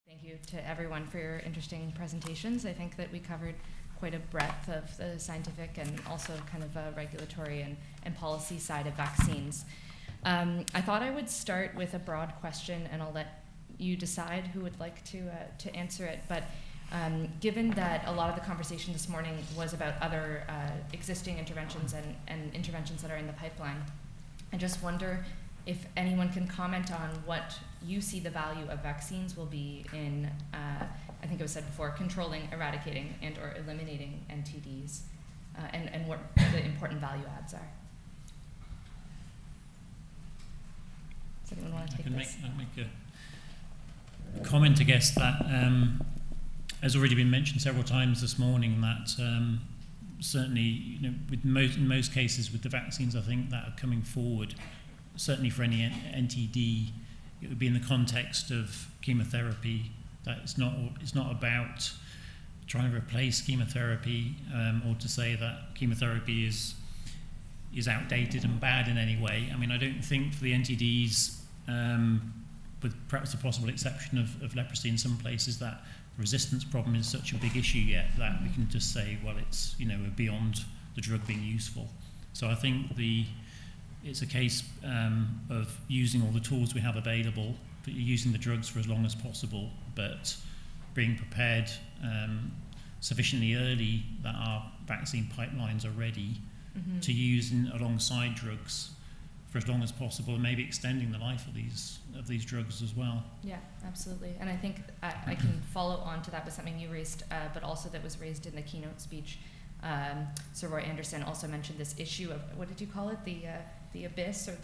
Thank you to everyone for your interesting presentations. I think that we covered quite a breadth of the scientific and also kind of a regulatory and policy side of vaccines. I thought I would start with a broad question, and I'll let you decide who would like to answer it. But given that a lot of the conversation this morning was about other existing interventions and interventions that are in the pipeline, I just wonder if anyone can comment on what you see the value of vaccines will be in, I think it was said before, controlling, eradicating, and or eliminating NTDs, and what the important value adds are. Does anyone want to take this? I'll make a comment, I guess, that has already been mentioned several times this morning, that certainly, with in most cases with the vaccines, I think that are coming forward, certainly for any NTD, it would be in the context of chemotherapy. That it's not about trying to replace chemotherapy or to say that chemotherapy is outdated and bad in any way. I mean, I don't think for the NTDs, with perhaps the possible exception of leprosy in some places, that the resistance problem is such a big issue yet that we can just say, well, it's we're beyond the drug being useful. So I think it's a case of using all the tools we have available, but using the drugs for as long as possible, but being prepared sufficiently early that our vaccine pipelines are ready to use alongside drugs for as long as possible, and maybe extending the life of these drugs as well. Yeah, absolutely. And I think I can follow on to that with something you raised, but also that was raised in the keynote speech. Sir Roy Anderson also mentioned this issue of, what did you call it? The abyss, or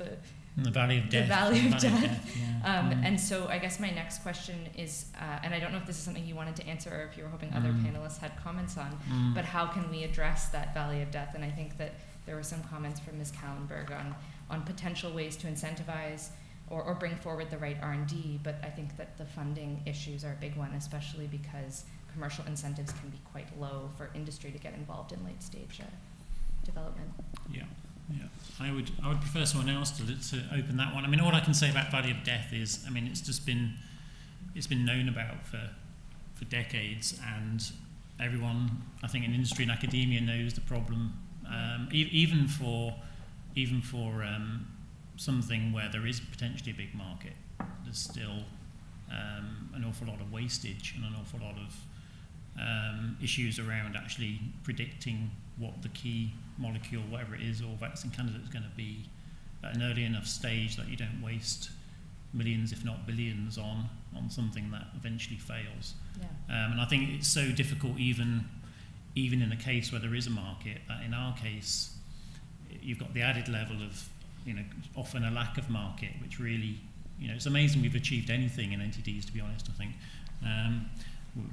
the valley of death. The valley of death. Yeah. And so I guess my next question is, and I don't know if this is something you wanted to answer or if you were hoping other panelists had comments on, but how can we address that valley of death? And I think that there were some comments from Ms. Kallenberg on potential ways to incentivize or bring forward the right R&D, but I think that the funding issues are a big one, especially because commercial incentives can be quite low for industry to get involved in late stage development. Yeah. I would prefer someone else to open that one. I mean, all I can say about valley of death is, I mean, it's been known about for decades, and everyone, I think, in industry and academia knows the problem. Even for something where there is potentially a big market, there's still an awful lot of wastage and an awful lot of issues around actually predicting what the key molecule, whatever it is, or vaccine candidate is going to be at an early enough stage that you don't waste millions, if not billions, on something that eventually fails. Yeah. And I think it's so difficult, even in a case where there is a market, that in our case, you've got the added level of, often a lack of market, which really, it's amazing we've achieved anything in NTDs, to be honest, I think,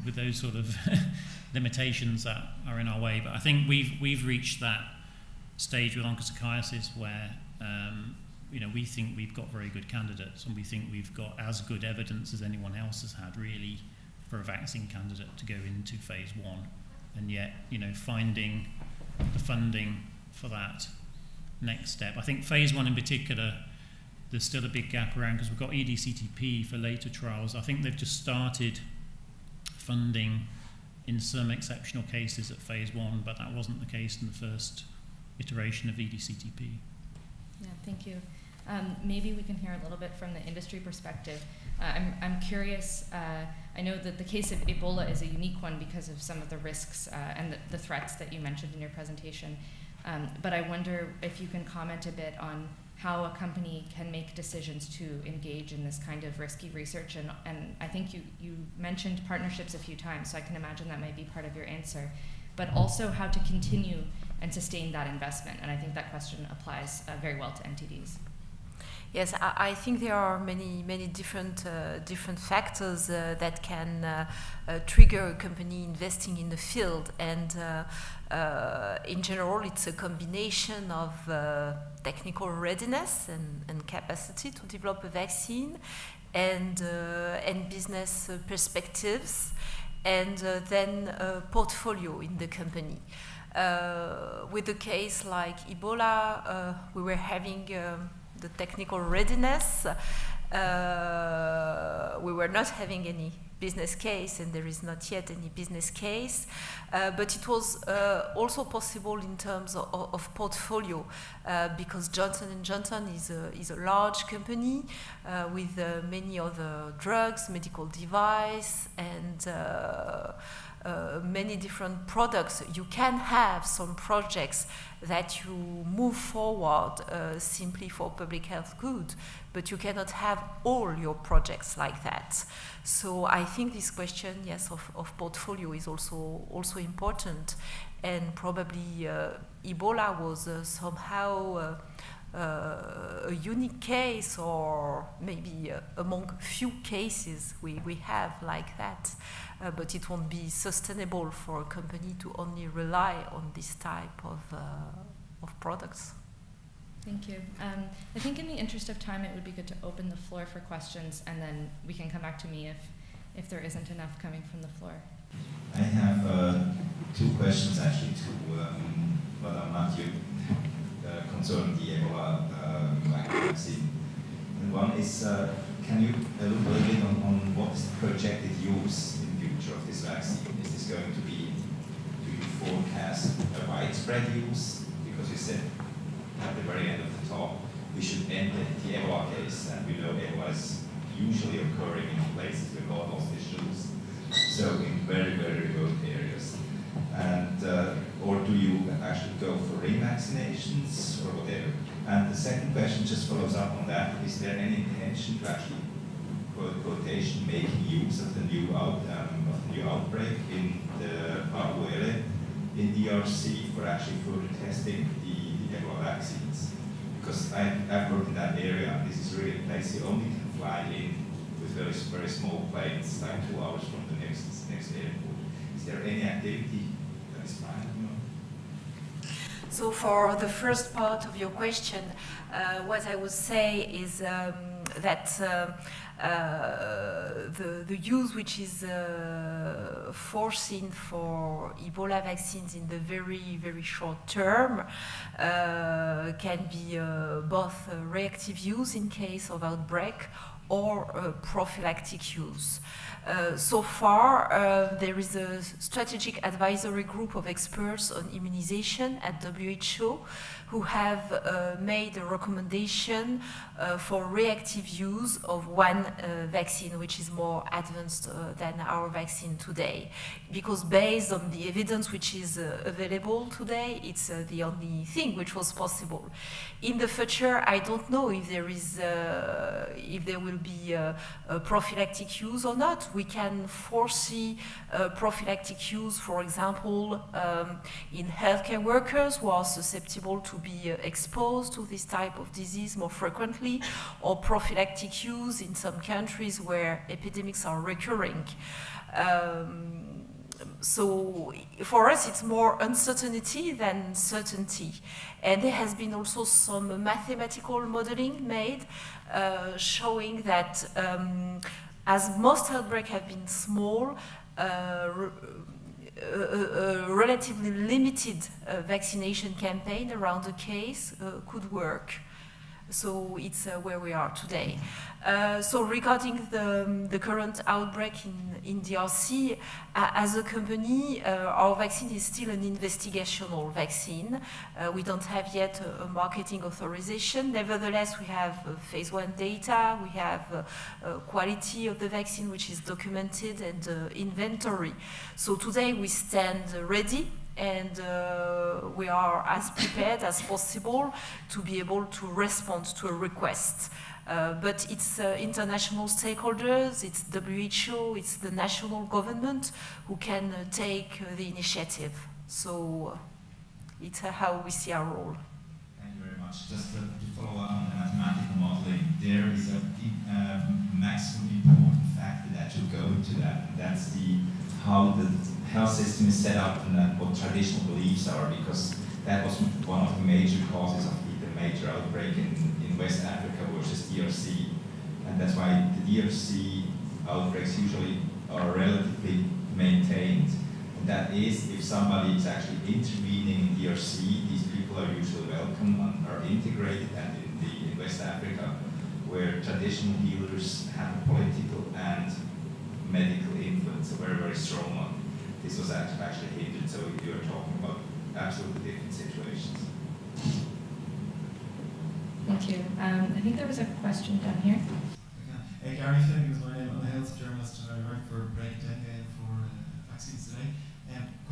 with those sort of limitations that are in our way. But I think we've reached that stage with onchocerciasis where, we think we've got very good candidates, and we think we've got as good evidence as anyone else has had, really, for a vaccine candidate to go into phase 1. And yet, finding the funding for that next step. I think phase 1 in particular, there's still a big gap around, because we've got EDCTP for later trials. I think they've just started funding in some exceptional cases at phase 1, but that wasn't the case in the first iteration of EDCTP. Yeah, thank you. Maybe we can hear a little bit from the industry perspective. I'm curious, I know that the case of Ebola is a unique one because of some of the risks and the threats that you mentioned in your presentation. But I wonder if you can comment a bit on how a company can make decisions to engage in this kind of risky research. And I think you mentioned partnerships a few times, so I can imagine that might be part of your answer. But also how to continue and sustain that investment. And I think that question applies very well to NTDs. Yes, I think there are many different factors that can trigger a company investing in the field, and in general, it's a combination of technical readiness and capacity to develop a vaccine, and business perspectives, and then a portfolio in the company. With a case like Ebola, we were having the technical readiness. We were not having any business case, and there is not yet any business case, but it was also possible in terms of portfolio, because Johnson & Johnson is a large company with many other drugs, medical device, and many different products. You can have some projects that you move forward simply for public health good, but you cannot have all your projects like that. So I think this question, yes, of portfolio is also important, and probably Ebola was somehow a unique case, or maybe among few cases we have like that. But it won't be sustainable for a company to only rely on this type of products. Thank you. I think in the interest of time, it would be good to open the floor for questions, and then we can come back to me if there isn't enough coming from the floor. I have two questions actually to Madame Mathieu concerning the Ebola vaccine. And one is, can you look a little bit on what is the projected use in the future of this vaccine? Is this going to be, do you forecast a widespread use? Because you said at the very end of the talk, we should end the Ebola case, and we know Ebola is usually occurring in places with God hospitals, so in very, very remote areas. And or do you actually go for revaccinations or whatever? And the second question just follows up on that. Is there any intention to actually, quotation, making use of the new outbreak in the Biometric in DRC for actually further testing the Ebola vaccines? Because I've worked in that area, and this is really a place you only can fly in with very, very small planes, like 2 hours from the next airport. Is there any activity that is planned? So for the first part of your question, what I would say is that the use which is foreseen for Ebola vaccines in the very, very short term can be both reactive use in case of outbreak or prophylactic use. So far, there is a strategic advisory group of experts on immunization at WHO who have made a recommendation for reactive use of one vaccine which is more advanced than our vaccine today. Because based on the evidence which is available today, it's the only thing which was possible. In the future, I don't know if there will be a prophylactic use or not. We can foresee prophylactic use, for example, in healthcare workers who are susceptible to be exposed to this type of disease more frequently, or prophylactic use in some countries where epidemics are recurring. So for us, it's more uncertainty than certainty. And there has been also some mathematical modeling made showing that as most outbreaks have been small, a relatively limited vaccination campaign around the case could work. So it's where we are today. So regarding the current outbreak in DRC, as a company, our vaccine is still an investigational vaccine. We don't have yet a marketing authorization. Nevertheless, we have phase 1 data, we have quality of the vaccine which is documented, and inventory. So today we stand ready, and we are as prepared as possible to be able to respond to a request. But it's international stakeholders, it's WHO, it's the national government who can take the initiative. So it's how we see our role. Thank you very much. Just to follow up on the mathematical modeling, there is a maximum important factor that should go into that, and that's how the health system is set up and what traditional beliefs are, because that was one of the major causes of the major outbreak in West Africa versus DRC. And that's why the DRC outbreaks usually are relatively maintained. And that is, if somebody is actually intervening in DRC, these people are usually welcome and are integrated, and in West Africa, where traditional healers have a political and medical influence, a very, very strong one, this was actually hindered. So you're talking about absolutely different situations. Thank you. I think there was a question down here. Hey, Gary Finnegan is my name. I'm a health journalist and I write for Break Dengue for Vaccines Today.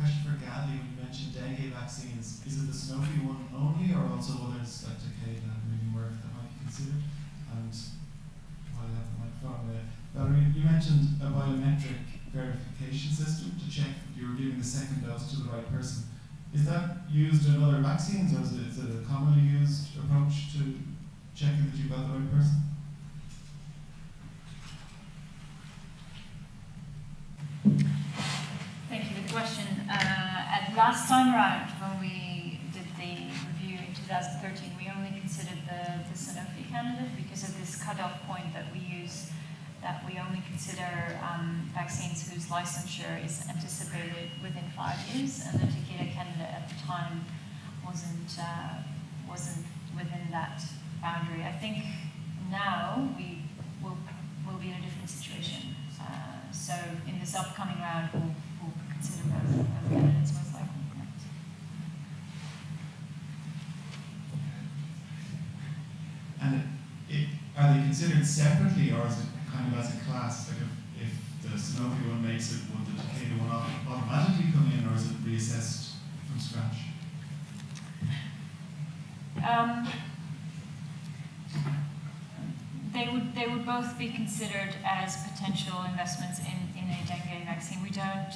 Question for GAVI, when you mentioned dengue vaccines, is it the Sanofi one only or also others like Takeda and maybe Merck that might be considered? And while I have the microphone, Valerie, you mentioned a biometric verification system to check that you were giving the second dose to the right person. Is that used in other vaccines or is it a commonly used approach to checking that you've got the right person? Thank you for the question. At last time around, when we did the review in 2013, we only considered the Sanofi candidate because of this cutoff point that we use, that we only consider vaccines whose licensure is anticipated within 5 years, and the Takeda candidate at the time wasn't within that boundary. I think now we will be in a different situation. So in this upcoming round, we'll consider both candidates most likely. And are they considered separately, or is it kind of as a class? Like if the Sanofi one makes it, would the Takeda one automatically come in, or is it reassessed from scratch? They would both be considered as potential investments in a dengue vaccine. We don't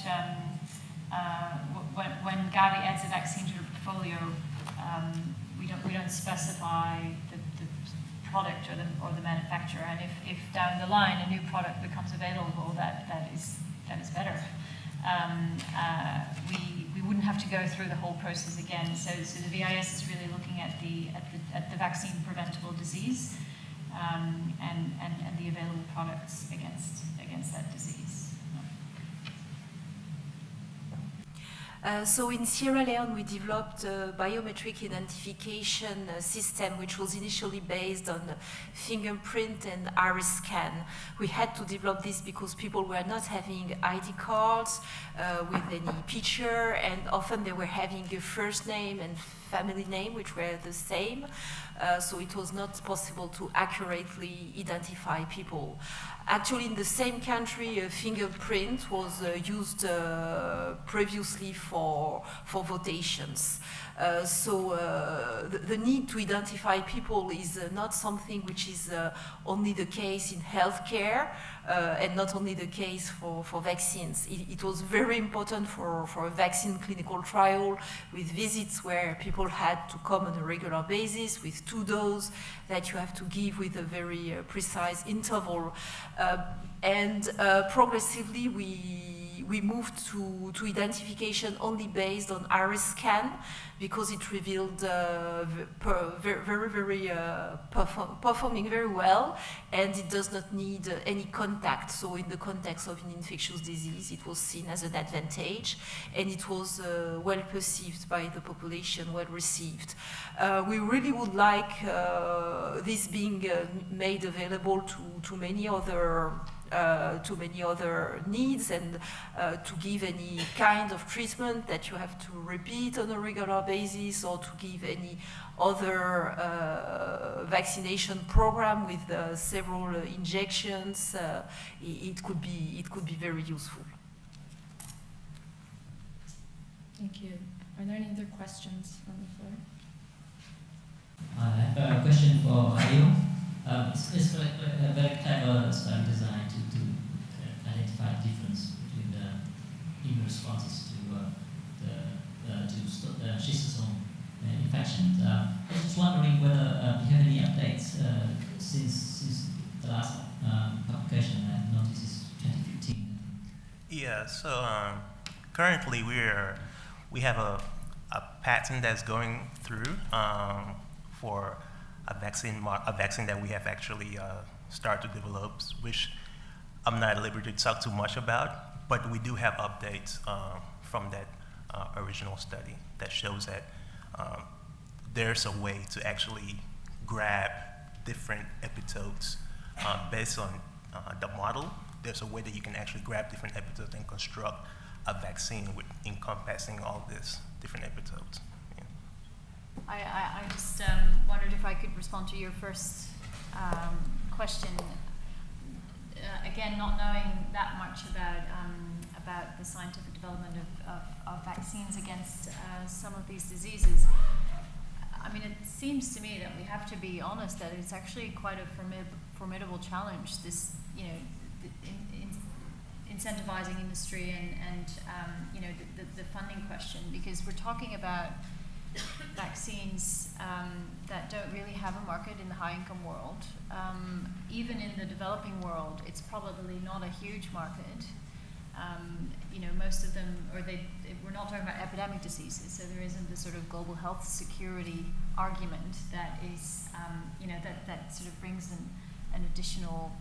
when GAVI adds a vaccine to the portfolio, we don't specify the product or the manufacturer. And if down the line a new product becomes available, that is better. We wouldn't have to go through the whole process again. So the VIS is really looking at the vaccine preventable disease. And the available products against that disease. So in Sierra Leone, we developed a biometric identification system which was initially based on fingerprint and iris scan. We had to develop this because people were not having ID cards with any picture, and often they were having a first name and family name which were the same. So it was not possible to accurately identify people. Actually, in the same country, a fingerprint was used previously for votations. So the need to identify people is not something which is only the case in healthcare and not only the case for vaccines. It was very important for a vaccine clinical trial with visits where people had to come on a regular basis with 2 doses that you have to give with a very precise interval. And progressively we moved to identification only based on iris scan because it revealed performing very well, and it does not need any contact. So in the context of an infectious disease, it was seen as an advantage, and it was well perceived by the population, well received. We really would like this being made available to many other needs, and to give any kind of treatment that you have to repeat on a regular basis, or to give any other vaccination program with several injections. It could be very useful. Thank you. Are there any other questions on the floor? I have a question for Eyoh. It's a very clever study design to identify the difference between the immune responses to the schistosome infection. I was just wondering whether you have any updates since the last publication. I noticed is 2015. Yeah. So currently we have a patent that's going through for a vaccine that we have actually started to develop, which I'm not at liberty to talk too much about, but we do have updates from that original study that shows that there's a way to actually grab different epitopes based on the model there's a way that you can actually grab different epitopes and construct a vaccine with encompassing all these different epitopes. Yeah. I just wondered if I could respond to your first question. Again, not knowing that much about the scientific development of vaccines against some of these diseases. I mean, it seems to me that we have to be honest that it's actually quite a formidable challenge. This, you know, incentivizing industry and you know, the funding question, because we're talking about vaccines that don't really have a market in the high-income world. Even in the developing world, it's probably not a huge market. You know, most of them, we're not talking about epidemic diseases, so there isn't the sort of global health security argument that is, you know, that sort of brings an additional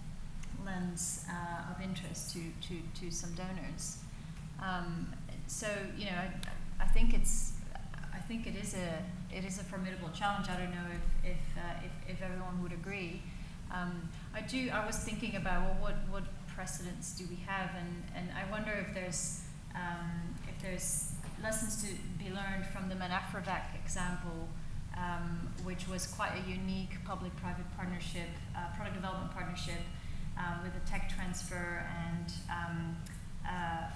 lens of interest to some donors. So, you know, I think it is a formidable challenge. I don't know if everyone would agree. I was thinking about, well, what precedents do we have, and I wonder if there's lessons to be learned from the Manafravac example, which was quite a unique public-private partnership, product development partnership, with a tech transfer and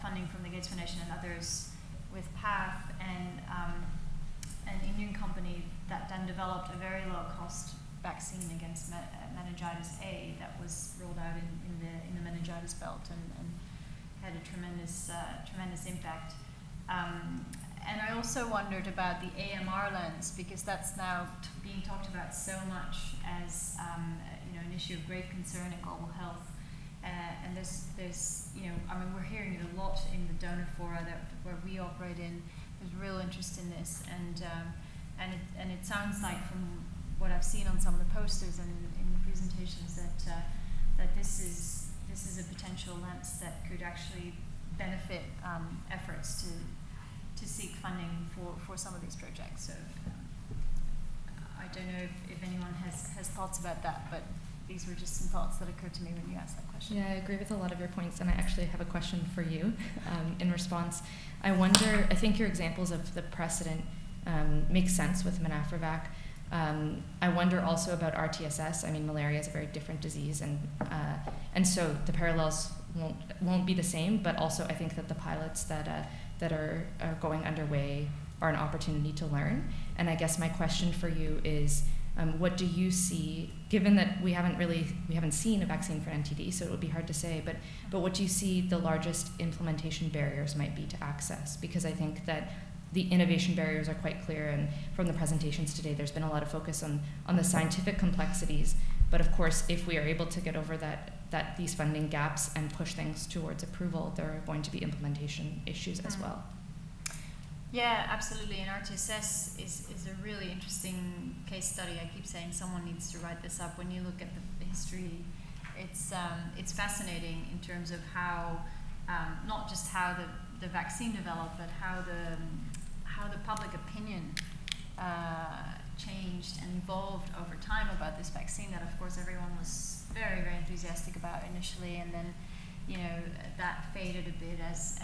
funding from the Gates Foundation and others with PATH and an Indian company that then developed a very low-cost vaccine against meningitis A that was rolled out in the meningitis belt and had a tremendous impact. And I also wondered about the AMR lens, because that's now being talked about so much as you know, an issue of great concern in global health. And there's you know, I mean, we're hearing it a lot in the donor fora where we operate in. There's real interest in this, and it sounds like from what I've seen on some of the posters and in the presentations that this is a potential lens that could actually benefit efforts to seek funding for some of these projects. So I don't know if anyone has thoughts about that, but these were just some thoughts that occurred to me when you asked that question. Yeah, I agree with a lot of your points, and I actually have a question for you in response. I think your examples of the precedent make sense with Manafravac. I wonder also about RTSS. I mean, malaria is a very different disease, and so the parallels won't be the same. But also, I think that the pilots that are going underway are an opportunity to learn. And I guess my question for you is, what do you see? Given that we haven't seen a vaccine for NTD, so it would be hard to say. But what do you see the largest implementation barriers might be to access? Because I think that the innovation barriers are quite clear, and from the presentations today, there's been a lot of focus on the scientific complexities. But of course, if we are able to get over these funding gaps and push things towards approval, there are going to be implementation issues as well. Yeah, absolutely. And RTSS is a really interesting case study. I keep saying someone needs to write this up. When you look at the history, it's fascinating in terms of how not just how the vaccine developed, but how the public opinion changed and evolved over time about this vaccine that, of course, everyone was very, very enthusiastic about initially, and then, you know, that faded a bit as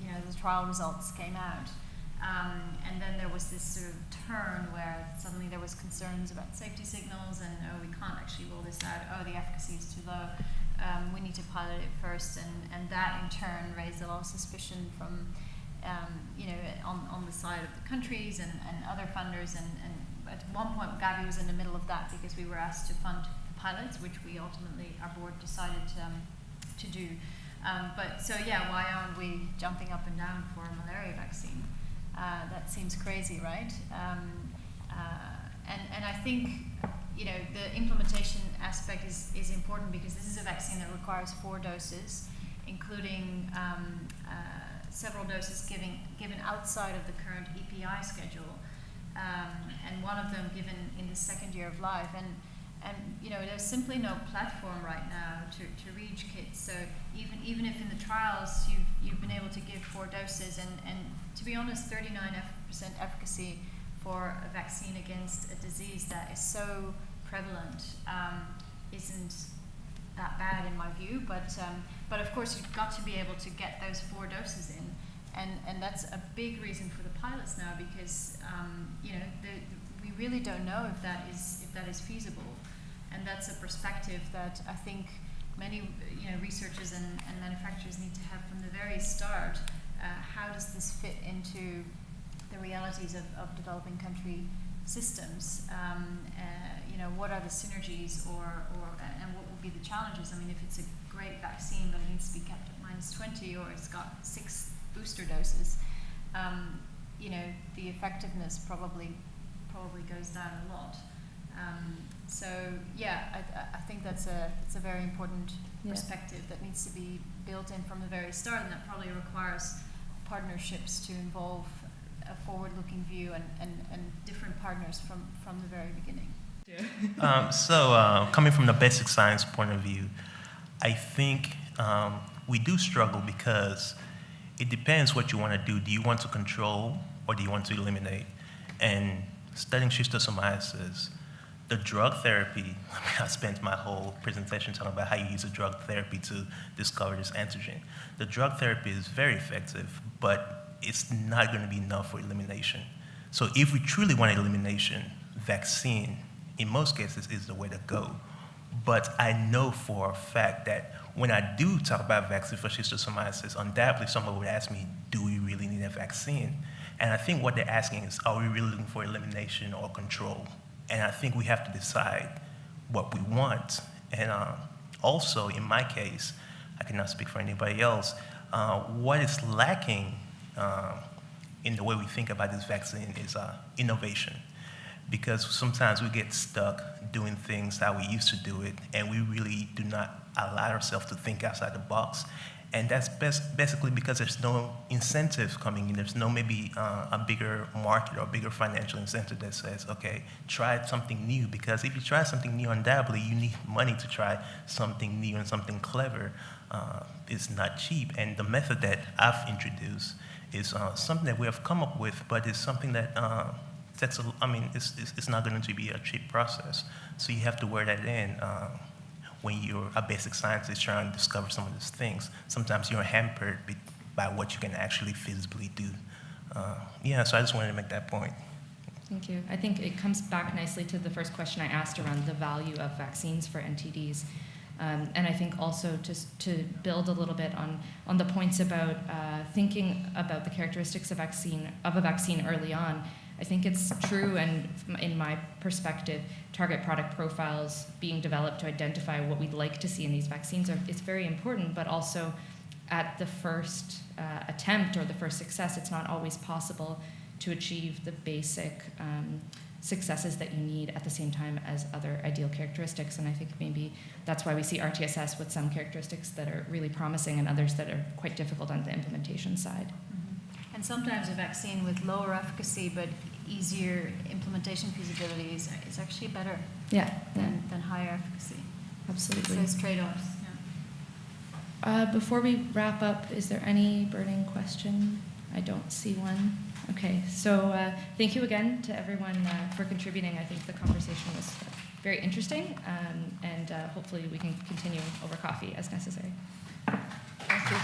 you know, the trial results came out. And then there was this sort of turn where suddenly there was concerns about safety signals and, oh, we can't actually roll this out, oh, the efficacy is too low, we need to pilot it first, and that in turn raised a lot of suspicion from, you know, on the side of the countries and other funders, and at one point GAVI was in the middle of that because we were asked to fund the pilots, which we ultimately, our board decided to do. But so yeah, why aren't we jumping up and down for a malaria vaccine? That seems crazy, right? And I think, you know, the implementation aspect is important because this is a vaccine that requires 4 doses, including several doses given outside of the current EPI schedule, and one of them given in the 2nd year of life. And you know, there's simply no platform right now to reach kids. So even if in the trials you've been able to give 4 doses, and to be honest, 39% efficacy for a vaccine against a disease that is so prevalent isn't that bad in my view, but of course you've got to be able to get those 4 doses in, and that's a big reason for the pilots now, because we really don't know if that is feasible, and that's a perspective that I think many researchers and manufacturers need to have from the very start. How does this fit into the realities of developing country systems? What are the synergies, and what will be the challenges? I mean, if it's a great vaccine but it needs to be kept at -20, or it's got 6 booster doses, the effectiveness probably goes down a lot. I think that's a very important perspective that needs to be built in from the very start, and that probably requires partnerships to involve a forward-looking view and different partners from the very beginning. Coming from the basic science point of view, I think we do struggle because it depends what you want to do. Do you want to control or do you want to eliminate? And studying schistosomiasis, the drug therapy, I spent my whole presentation talking about how you use a drug therapy to discover this antigen. The drug therapy is very effective, but it's not going to be enough for elimination. So if we truly want elimination, vaccine, in most cases, is the way to go. But I know for a fact that when I do talk about vaccine for schistosomiasis, undoubtedly someone would ask me, do we really need a vaccine? And I think what they're asking is, are we really looking for elimination or control? And I think we have to decide what we want. And also, in my case, I cannot speak for anybody else, what is lacking in the way we think about this vaccine is innovation. Because sometimes we get stuck doing things how we used to do it, and we really do not allow ourselves to think outside the box. And that's basically because there's no incentive coming in. There's no maybe a bigger market or bigger financial incentive that says, okay, try something new. Because if you try something new, undoubtedly, you need money to try something new and something clever. It's not cheap. And the method that I've introduced is something that we have come up with, but it's something that it's not going to be a cheap process. So you have to wear that in. When you're a basic scientist trying to discover some of these things, sometimes you're hampered by what you can actually feasibly do. So I just wanted to make that point. Thank you. I think it comes back nicely to the first question I asked around the value of vaccines for NTDs. And I think also to build a little bit on the points about thinking about the characteristics of a vaccine early on. I think it's true, and in my perspective, target product profiles being developed to identify what we'd like to see in these vaccines is very important, but also at the first attempt or the first success, it's not always possible to achieve the basic successes that you need at the same time as other ideal characteristics. And I think maybe that's why we see RTSS with some characteristics that are really promising and others that are quite difficult on the implementation side. And sometimes a vaccine with lower efficacy but easier implementation feasibility is actually better than higher efficacy. Absolutely. So it's trade-offs. Before we wrap up, is there any burning question? I don't see one. Okay, so thank you again to everyone for contributing. I think the conversation was very interesting, and hopefully we can continue over coffee as necessary. Thank you.